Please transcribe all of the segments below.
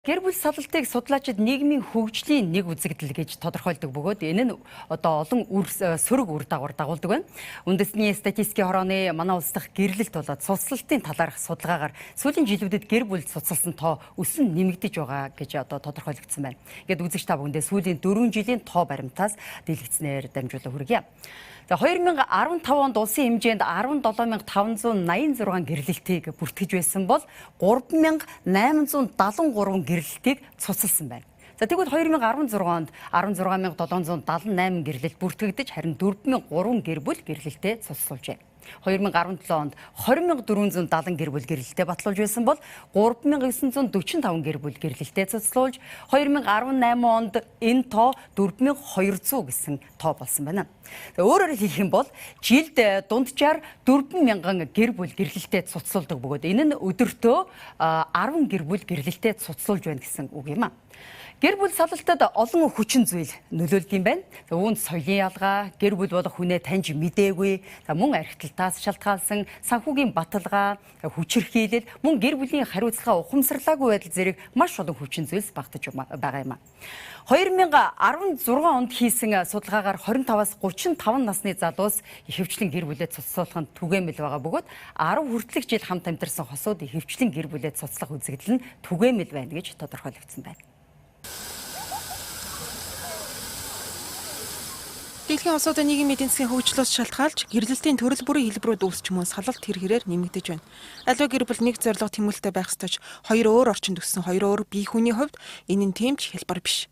Гэр бүл салалтыг судлаачид нийгмийн хөгжлийн нэг үзэгдэл гэж тодорхойлдог бөгөөд энэ нь одоо олон сөрөг үр дагавар дагуулдаг байна. Үндэсний статистикийн хорооны манай улс дахь гэрлэлт болоод цуцлалтын талаарх судалгаагаар сүүлийн жилүүдэд гэр бүл цуцласан тоо өсөн нэмэгдэж байгаа гэж одоо тодорхойлогдсон байна. Ингээд үзэгч та бүхэндээ сүүлийн 4 жилийн тоо баримтаас дэлгэцнээр дамжуулан хүргье. 2015 онд улсын хэмжээнд 17,586 гэрлэлтийг бүртгэж байсан бол 3,873 гэрлэлтийг цуцласан байна. За тэгвэл 2016 онд 16,778 гэрлэлт бүртгэгдэж харин 4,003 гэр бүл гэрлэлтэд цуцлуулжээ. 2017 онд 20,470 гэр бүл гэрлэлтэд батлуулж байсан бол 3,945 гэр бүл гэрлэлтэд цуцлуулж 2018 онд энэ тоо 4,200 гэсэн тоо болсон байна. Өөрөөр хэлэх юм бол жилд дунджаар 4,000 гэр бүл гэрлэлтэд цуцлуулдаг бөгөөд энэ нь өдөртөө 10 гэр бүл гэрлэлтэд цуцлуулж байна гэсэн үг юм а. Гэр бүл салалтад олон хүчин зүйл нөлөөлдөг юм байна. Үүнд соёлын ялгаа, гэр бүл болох хүнээ таньж мэдээгүй, мөн архитектаас шалтгаалсан санхүүгийн баталгаа, хүчирхийлэл, мөн гэр бүлийн хариуцлага ухамсарлаагүй байдал зэрэг маш олон хүчин зүйлс багтаж байгаа юм а. 2016 онд хийсэн судалгаагаар 25-аас 35 насны залуус ихэвчлэн гэр бүлээ цуцлуулах нь түгээмэл байгаа бөгөөд 10 хүртэлх жил хамт амьдарсан хосууд ихэвчлэн гэр бүлээ цуцлах үзэгдэл нь түгээмэл байна гэж тодорхойлогдсон байна. Дэлхийн улсуудын нийгмийн эдийн засгийн хөгжлөөс шалтгаалж гэрлэлтийн төрөл бүрийн хэлбэрүүд үүсч мөн салалт хэрэг нэмэгдэж байна. Аливаа гэр бүл нэг зорилго тэмүүлэлтэй байх ёстой ч хоёр өөр орчинд өссөн хоёр өөр бие хүний хувьд энэ нь тийм ч хялбар биш.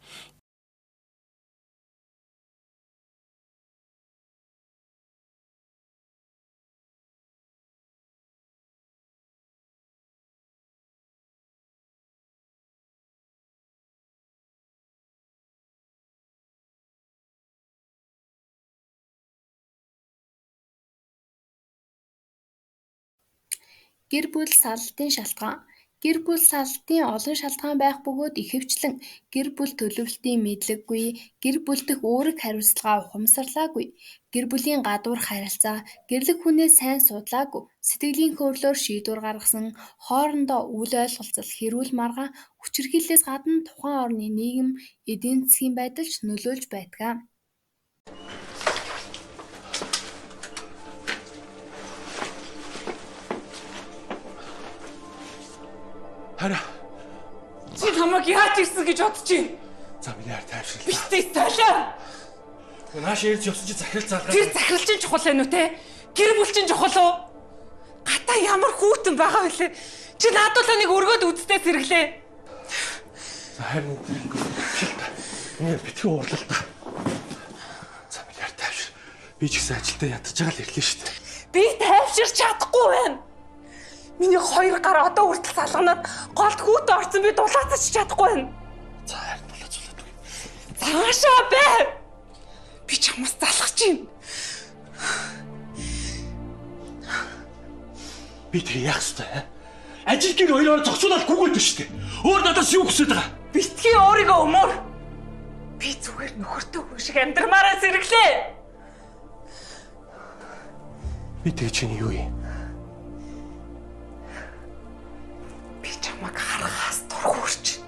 Гэр бүл салалтын шалтгаан. Гэр бүл салалтын олон шалтгаан байх бөгөөд ихэвчлэн гэр бүл төлөвлөлтийн мэдлэггүй, гэр бүл дэх үүрэг хариуцлага ухамсарлаагүй, гэр бүлийн гадуур харилцаа, гэрлэх хүнээ сайн судлаагүй, сэтгэлийн хөдлөлөөр шийдвэр гаргасан, хоорондоо үл ойлголцол, хэрүүл маргаан, хүчирхийллээс гадна тухайн орны нийгэм, эдийн засгийн байдалд нөлөөлж байдаг. Хараа. Чи намайг яаж ирсэн гэж бодож чинь? За миний харь тайвшрал. Битээ цаашаа. Нааш ирж явсан чи захирал залгаа. Тэр захирал чинь чухал байна уу те? Гэр бүл чинь чухал уу? Гата ямар хүүтэн байгаа вэ? Чи наадуулаа нэг өргөөд үдтэй сэргэлээ. За харин энэ битгий уурлал та. За миний харь тайвшрал. Би ч гэсэн ажилдаа ядаж байгаа л ирлээ шүү дээ. Би тайвширч чадахгүй байна. Миний хоёр гар одоо хүртэл салганаад голд хүүтэ орсон би дулаацаж чадахгүй байна. За харин дулаацуулаад үгүй. Цаашаа бай. Би чамаас залхаж байна. Би тэр яах ёстой? Ажил гэр хоёроо зогсоолаад гүгөөд шүү дээ. Өөр надаас юу хүсэж байгаа? Битгий өөрийгөө өмөр. Би зүгээр нөхөртөө хүн шиг амьдрмаараа зэрэглээ. Би тэг чинь юу юм? Би чамайг харахаас дургуурч.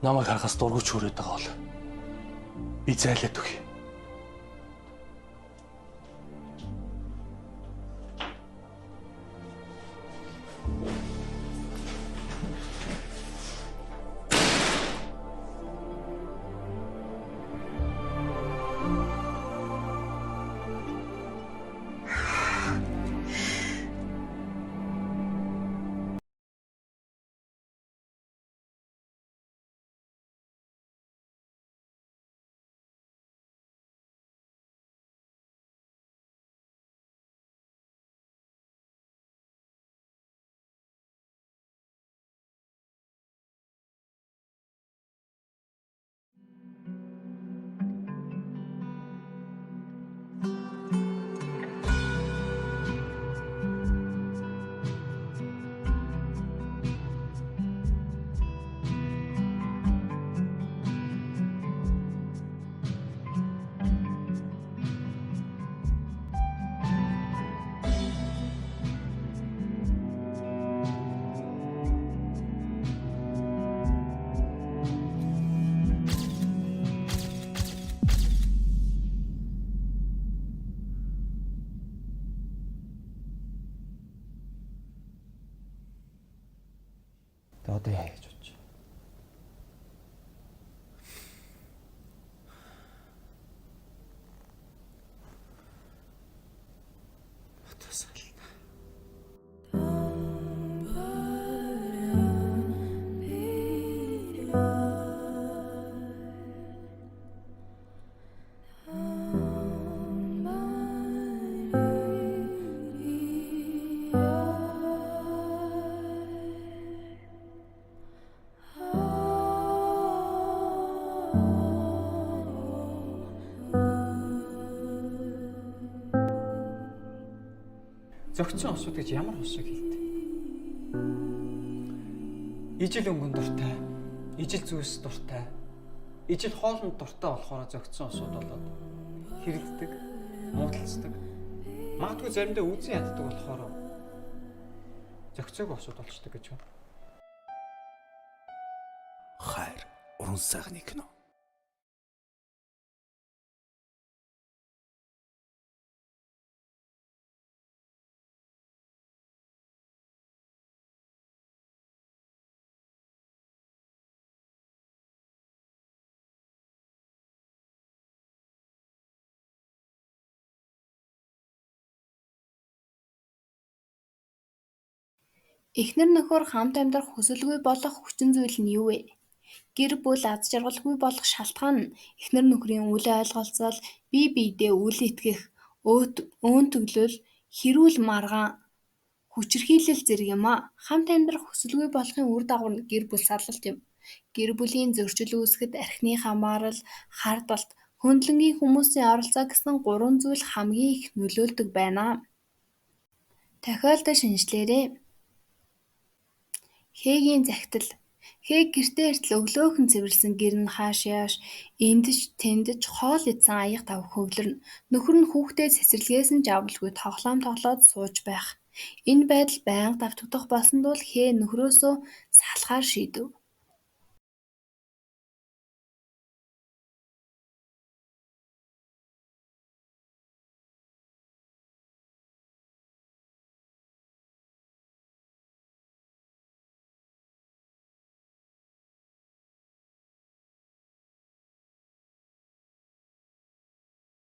Намайг харахаас дургуйч хүрээд байгаа бол би зайлаад өгье. Тэгээ одоо яа гэж бодож байна? Одоо сална. Зөгцсөн осууд гэж ямар хошиг хэлдэг? Ижил өнгөн дуртай, ижил зүйлс дуртай, ижил хоолнд дуртай болохоор зөгцсөн осууд болоод хэрэлддэг, муудалцдаг. Магадгүй заримдаа үзэн яддаг болохоор зөгцөөг осууд болчдөг гэж байна. Хайр уран сайхны кино. Эхнэр нөхөр хамт амьдрах хүсэлгүй болох хүчин зүйл нь юу вэ? Гэр бүл аз жаргалгүй болох шалтгаан нь эхнэр нөхрийн үл ойлголцол, бие биедээ үл итгэх, өөнтөглөл, хэрүүл маргаан, хүчирхийлэл зэрэг юм а. Хамт амьдрах хүсэлгүй болохын үр дагавар нь гэр бүл сарлалт юм. Гэр бүлийн зөрчил үүсгэхэд архины хамаарал, хардалт, хөндлөнгийн хүмүүсийн оролцоо гэсэн 3 зүйл хамгийн их нөлөөлдөг байна. Тохиолдол шинжлээрээ. Хэгийн захидал. Хэг гэртээ эртэл өглөөхөн цэвэрлсэн гэр нь хааш яаш эндэж тэндэж хоол идсэн аяга тавх хөглөрнө. Нөхөр нь хүүхдээ цэцэрлэгээс нь жавлгүй тоглоод сууж байх. Энэ байдал байнга давтагдах болсон тул Хээ нөхрөөсөө салахаар шийдэв.